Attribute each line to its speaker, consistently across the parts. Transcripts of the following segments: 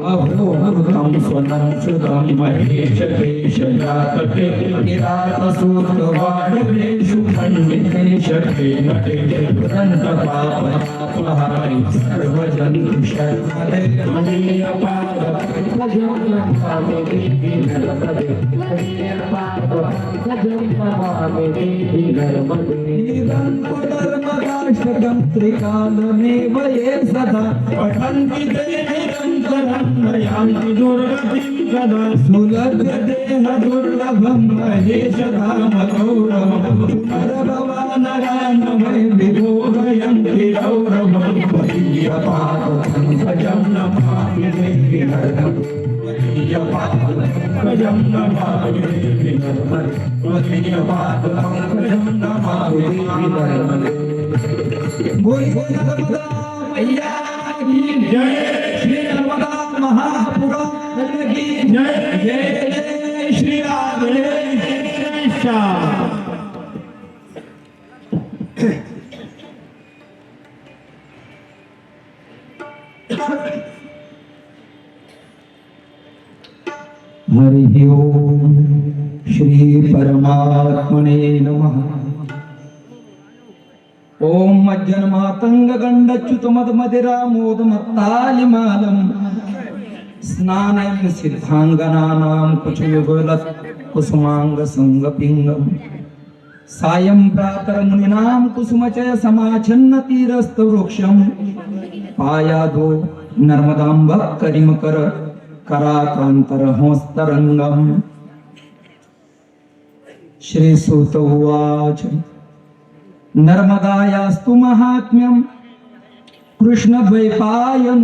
Speaker 1: अभोहृतं स्वनं सुतं महेशकेशयातके किरातसूत्रवाडवेषु खण्डितेशके नटे दन्तपापनापहारि सर्वजन्तुशर्मदे धर्मदाशकं त्रिकालमेव ये सदा पठन्ति ते निरन्तरं नयान्ति दुर्गतिं कदा सुलभ्यदेह दुर्लभं महेशधाम गौरवं पुनर्भवानरानमय विभोगयन्ति गौरवं त्वदीयपादपङ्कजं नमामि देवि त्वदीयपादपङ्कजं नमामि देवि त्वदीयपादपङ्कजं नमामि देवि बोल बोल नर्मदा मैया की जय श्री नर्मदा महापुराण की जय जय श्री राधे श्याम हरि ओम श्री परमात्मने नमः। ओम मज्जन्मातंग गंडच्युतमदमदिरामोदमत्तालिमालं स्नानं सिद्धांगनानां कुचयुगलत् कुसुमांग संगपिंगम सायं प्रातरमुनीनां कुसुमचय समाचन्न तीरस्थवृक्षं पायादो नर्मदांब करिमकर कराकांतरहंस्तरंगम। श्री सूत उवाच नर्मदायास्तु महात्म्यं कृष्णद्वैपायनो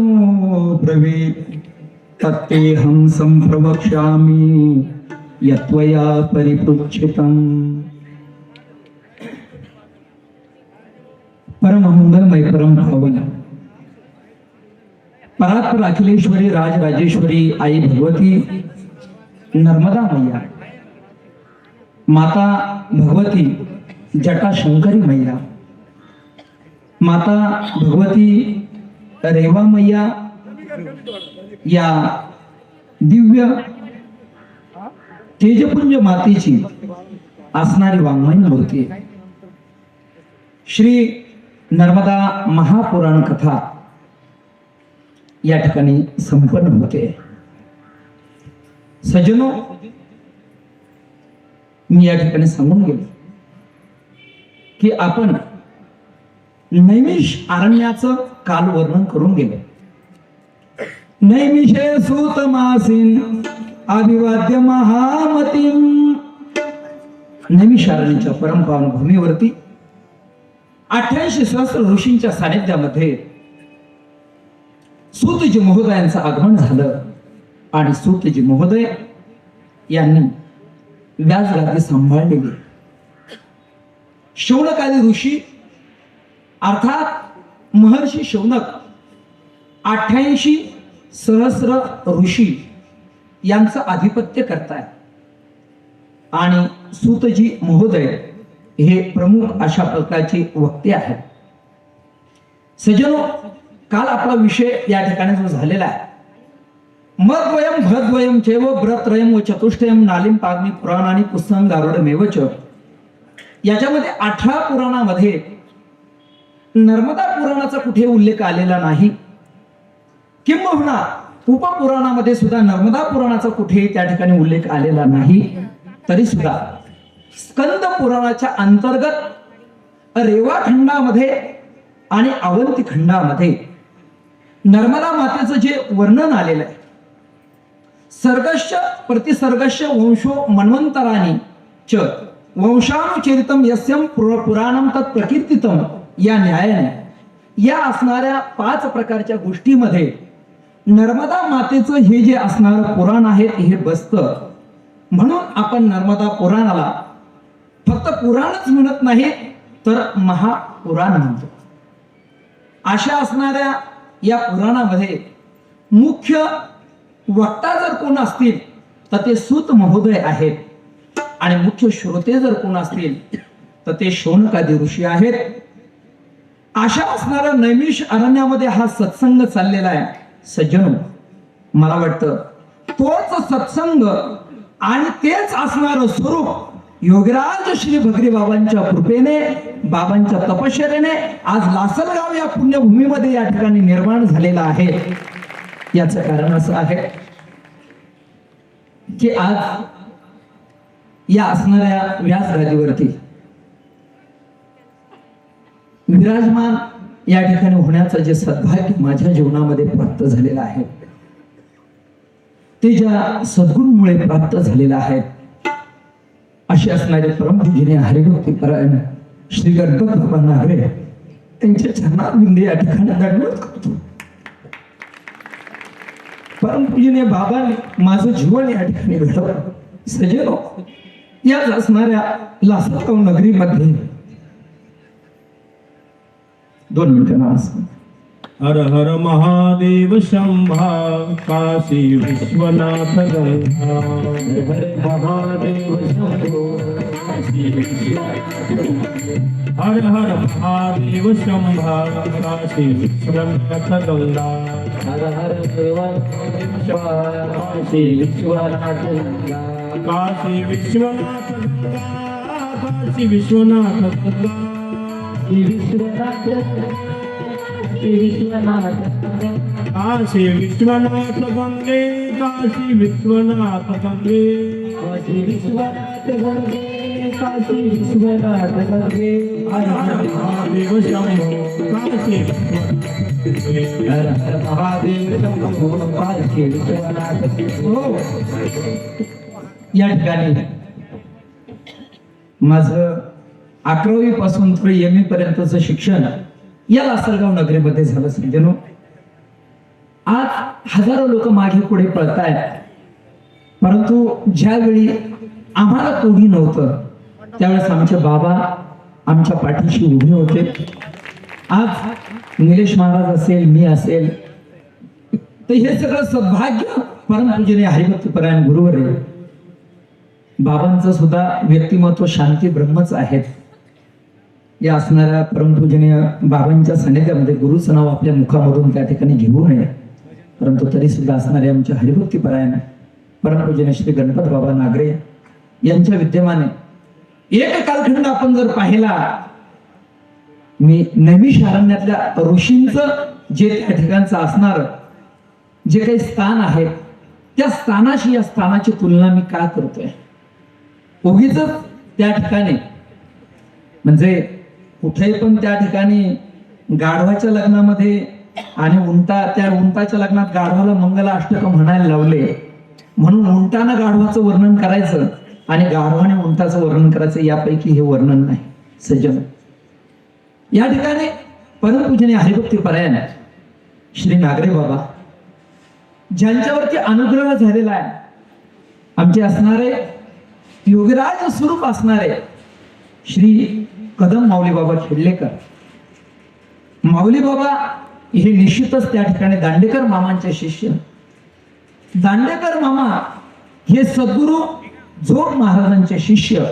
Speaker 1: ब्रवीत् तत्तेऽहं सम्प्रवक्ष्यामि यत्त्वया परिपृच्छितम्। परम मंगलमय परम पावन परात्पर अखिलेश्वरी राजराजेश्वरी आई भगवती नर्मदा मैया माता भगवती जटाशंकरी मैया माता भगवती रेवा मैया या दिव्य तेजपुंज मातेची असणारी वाङ्मय मूर्ती श्री नर्मदा महापुराण कथा या ठिकाणी संपन्न होते। सज्जनो, मी या ठिकाणी सांगून गेलो की आपण नैमिष अरण्याचं काल वर्णन करून गेलो। नैमिषे सूतमासीन अभिवाद्य महामतीम। नैमिष अरण्याच्या परमपावन भूमीवरती 88 सहस्र ऋषींच्या सानिध्यामध्ये सूतजी महोदयांचं आगमन झालं आणि सूतजी महोदय यांनी व्यासगादी सांभाळलेली शौनकादी ऋषी अर्थात महर्षी शौनक 88 सहस्र ऋषी यांचं आधिपत्य करतायत आणि सूतजी महोदय हे प्रमुख अशा प्रकारचे वक्ते आहेत। सज्जनो, काल आपला विषय या ठिकाणी जो झालेला आहे मद्वयम भद्वयम चैव ब्रत्रयम व चतुष्टयम नालिम पाग्मी पुराणानी पुस्तकं गारुडमेवच। याच्यामध्ये 18 पुराणामध्ये नर्मदा पुराणाचा कुठे उल्लेख आलेला नाही, किंबहुना उपपुराणामध्ये सुद्धा नर्मदा पुराणाचा कुठे त्या ठिकाणी उल्लेख आलेला नाही। तरी सुद्धा स्कंद पुराणाच्या अंतर्गत रेवा खंडामध्ये आणि अवंती खंडामध्ये नर्मदा मातेचं जे वर्णन आलेलं आहे, सर्गश्च प्रतिसर्गश्च वंशो मन्वंतराणी च वंशानुचरितम यस्यम पुराणम तत् प्रकीर्तितम, या न्यायाने या असणाऱ्या 5 प्रकारच्या गोष्टीमध्ये नर्मदा मातेचं हे जे असणारं पुराण आहे हे बसतं. म्हणून आपण नर्मदा पुराणाला फक्त पुराणच म्हणत नाही तर महापुराण म्हणतो. अशा असणाऱ्या या पुराणामध्ये मुख्य वक्ता जर कोण असतील तर ते सूत महोदय आहेत आणि मुख्य श्रोते जर कोण असतील तर ते शौनकादी ऋषी आहेत. अशा असणाऱ्या नैमिष अरण्यामध्ये हा सत्संग चाललेला आहे. सज्जनो, मला वाटतं तोच सत्संग आणि तेच असणारं स्वरूप योगीराज श्री भगरी बाबांच्या कृपेने, बाबांच्या तपश्चर्याने आज लासलगाव या पुण्यभूमीमध्ये या ठिकाणी निर्माण झालेला आहे. याचं कारण असं आहे की आज या असणाऱ्या व्यासगादीवरती विराजमान या ठिकाणी होण्याचं जे सद्भाग्य माझ्या जीवनामध्ये प्राप्त झालेलं आहे ते ज्या सद्गुरूमुळे प्राप्त झालेलं आहे असे असणारे परमपूजनीय हरिभक्ती परायण श्री गणपत बाबा नागरे त्यांच्या चरणारविंदी या ठिकाणी दंडवत करतो. परमपूजनीय बाबांनी माझं जीवन या ठिकाणी घडवलं. सजनो, याच असणाऱ्या लासलगाव नगरीमध्ये 2 मिनिटं नमस्कार.
Speaker 2: हर हर महादेव शंभा काशी विश्वनाथ गंगा. हर महादेव शंभो काशी विश्वनाथ गंगा. हर हर महादेव शंभा काशी विश्वनाथ गंगा. हर हर काशी विश्वनाथ गंगा. काशी विश्वनाथ गंगा. काशी विश्वनाथ गंगा. विश्वनाथ काशी विश्वनाथ गंगे. काशी विश्वनाथ गंगे. काशी विश्वनाथ गंगे. काशी विश्वनाथ गंगे. हर हर महादेव शंभो काशी विश्वनाथ. हर हर महादेव शंभो काशी विश्वनाथ.
Speaker 1: हो, या ठिकाणी माझं 11वी पासून तर MA पर्यंतचं शिक्षण या लासलगाव नगरीमध्ये झालं. सज्जनो, आज हजारो लोक मागे पुढे पळतायत, परंतु ज्यावेळी आम्हाला कोणी नव्हतं त्यावेळेस आमचे बाबा आमच्या पाठीशी उभे होते. आज निलेश महाराज असेल, मी असेल, तर हे सगळं सद्भाग्य परमपूजनीय हरिभक्ती परायण गुरुवर आहे. बाबांचं सुद्धा व्यक्तिमत्व शांती ब्रह्मच आहेत. या असणाऱ्या परमपूजनीय बाबांच्या सानिध्यामध्ये गुरुचं नाव आपल्या मुखामधून त्या ठिकाणी घेऊ नये, परंतु तरी सुद्धा असणारे आमच्या हरिभक्ती परायण परमपूजनीय श्री गणपत बाबा नागरे यांच्या विद्यमाने एक कालखंड आपण जर पाहिला, मी नैमिष अरण्यातल्या ऋषींचं जे त्या ठिकाणचं असणार जे काही स्थान आहे त्या स्थानाशी या स्थानाची तुलना मी का करतोय? उगीच त्या ठिकाणी म्हणजे कुठेही पण त्या ठिकाणी गाढवाच्या लग्नामध्ये आणि त्या उंटाच्या लग्नात गाढवाला मंगला अष्टक म्हणायला लावले, म्हणून उंटानं गाढवाचं वर्णन करायचं आणि गाढवाने उंटाचं वर्णन करायचं, यापैकी हे वर्णन नाही. सज्जन, या ठिकाणी परमपूजनीय हरिभक्ती परायण श्री नागरे बाबा ज्यांच्यावरती अनुग्रह झालेला आहे, आमचे असणारे योगीराज स्वरूप असणारे श्री कदम माऊली बाबा खेडलेकर. माऊली बाबा हे निश्चितच त्या ठिकाणी दांडेकर मामांचे शिष्य. दांडेकर मामा हे सद्गुरु जोग महाराजांचे शिष्य.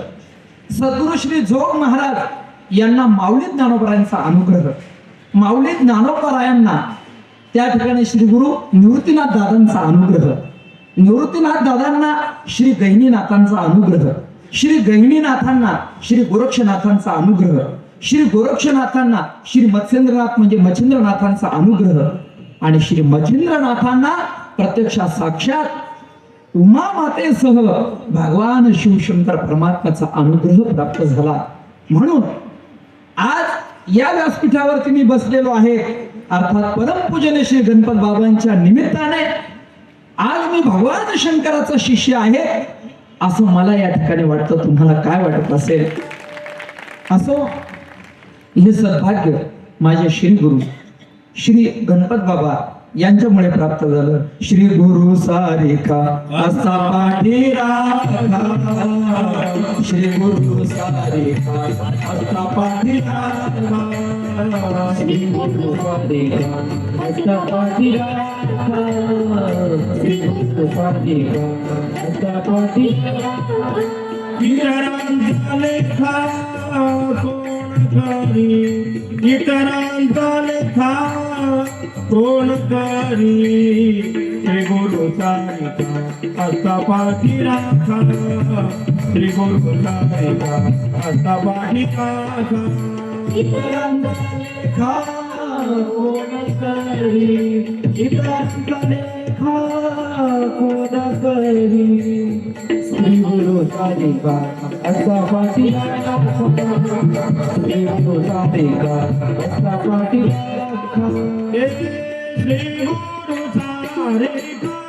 Speaker 1: सद्गुरु श्री जोग महाराज यांना माऊली ज्ञानोबरायांचा अनुग्रह, माऊली ज्ञानोबरायांना त्या ठिकाणी श्री गुरु निवृत्तीनाथ दादांचा अनुग्रह, निवृत्तीनाथ दादांना श्री गहिनीनाथांचा अनुग्रह, श्री गहिनीनाथांना श्री गोरक्षनाथांचा अनुग्रह, श्री गोरक्षनाथांना श्री मत्स्येंद्रनाथ म्हणजे मच्छिंद्रनाथांचा अनुग्रह आणि श्री मच्छिंद्रनाथांना प्रत्यक्षात साक्षात उमा मातेसह भगवान शिवशंकर परमात्म्याचा अनुग्रह प्राप्त झाला. म्हणून आज या व्यासपीठावरती मी बसलेलो आहे, अर्थात परमपूजनीय श्री गणपत बाबांच्या निमित्ताने आज मी भगवान शंकराचा शिष्य आहे असं मला या ठिकाणी वाटतं. तुम्हाला काय वाटत असेल? असो, हे सद्भाग्य माझे श्री गुरु श्री गणपत बाबा यांच्यामुळे प्राप्त झालं. श्री गुरु सारिका असा पाठी राखा, श्री गुरु सारिका असा पाठी राखा, श्री गुरु सारिका असा पाठी राखा, श्री गुरु सारिका असा पाठी राखा.
Speaker 2: इतरांचा लेखा कोण करी, इतरांचा लेखा कोण करी, श्री गुरु सारिका असा पाठी राखा, श्री गुरु सारिका असा पाठी राखा.
Speaker 1: इतरांचा लेखा कोण करी, इतरांचा लेखा कोण करी, श्री गुरु सारिका असा पाठी राखा, श्री गुरु सारिका असा पाठी राखा.
Speaker 2: श्री गुरु सारिका